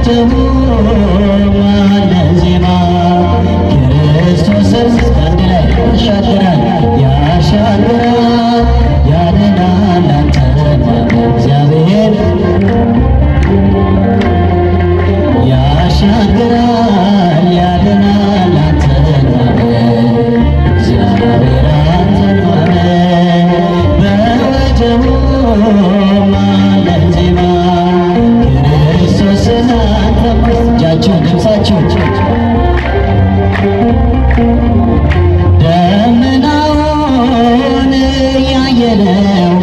በወጀቡ ማለ ዜማ ክርስቶስን አንድ ላይ ያሻግራል ያሻግራል ያድናል አንተን እግዚአብሔር ያሻግራል ያድናል አንተን እግዚአብሔር አንተን በወጀቡ ማለ ዜማ ክርስቶስን አንተን እጃችሁን ድምፃችሁን ደመናውን ያየነው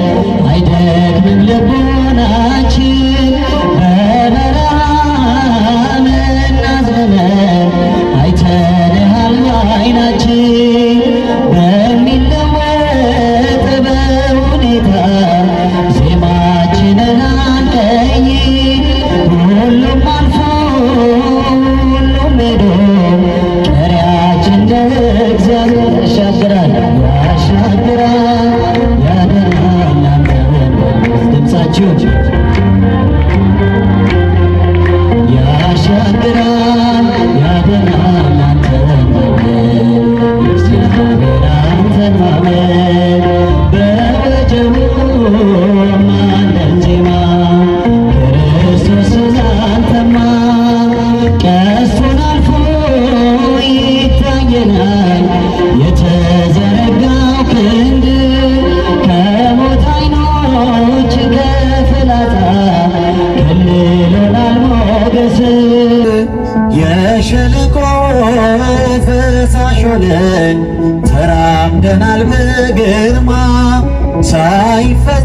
አይደክምም ልቦናችን በበረሃም እናዝነን አይተንሃል በዓይናችን በሚለወጥ በሁኔታ ዜማችንን አንቀይ ሁሉም አልፎ ሁሉም ሄዶ ቀሪያችን እግዚአብሔር ያሻግራል ያሻግራል ያድናል አንተን ድምፃችሁን ያሻግራል ያድናል አንተን እግዚአብሔር አንተን ማመን በወጀቡ ማለ ዜማ ክርስቶስን አንተማ ቀስቱን አልፎ ይታየናል የተዘረጋው ክንድ ከሞት ዓይኖች ከፍላጻ ከልሎናል ሞገስ የሸለቆ ፈሳሽ ሆነን ተራምደናል በግርማ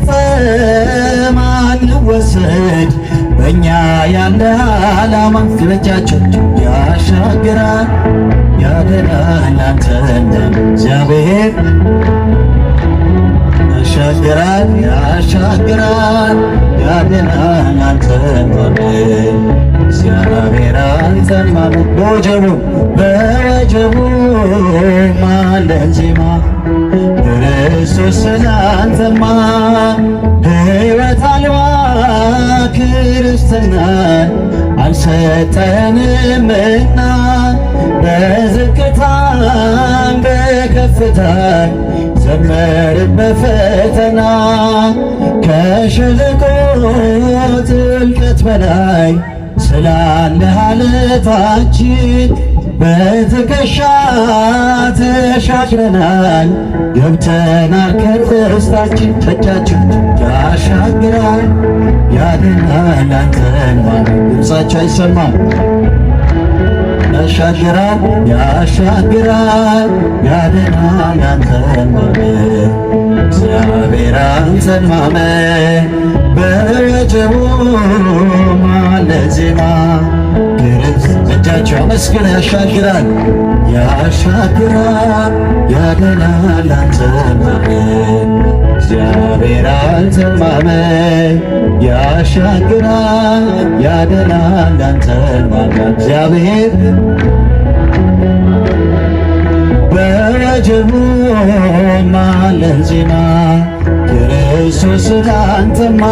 ሳይፈጸም አንወሰድ በእኛ ያለ ዓላማ ስለጃችን ያሻግራል ያድናል አንተን እግዚአብሔር ያሻግራል ያሻግራል ያድናል አንተን እግዚአብሔር አንተን ማመን በወጀቡ ማለ ዜማ ክርስቶስን አንተማ ሕይወት አልባ ክርስትናን አልሰጠንምና በዝቅታም በከፍታም ዘመርን በፈተና ከሸለቆ ጥልቀት በላይ ስላለ አለታችን በትከሻ ተሻግረናል ገብተናል ከርስታችን እጃችን ያሻግራል ያድናል አንተን ማመን ድምፃቸው አይሰማም ያሻግራል ያሻግራል ያድናል አንተን ማመን እግዚአብሔር አንተን ማመን በወጀቡ ማለ ዜማ እጃቸው አመስግን ያሻግራል ያሻግራል ያድናል አንተን ማመን እግዚአብሔር አንተን ማመን ያሻግራል ያድናል አንተን ማመን እግዚአብሔር በወጀቡ ማለ ዜማ ክርስቶስን አንተማ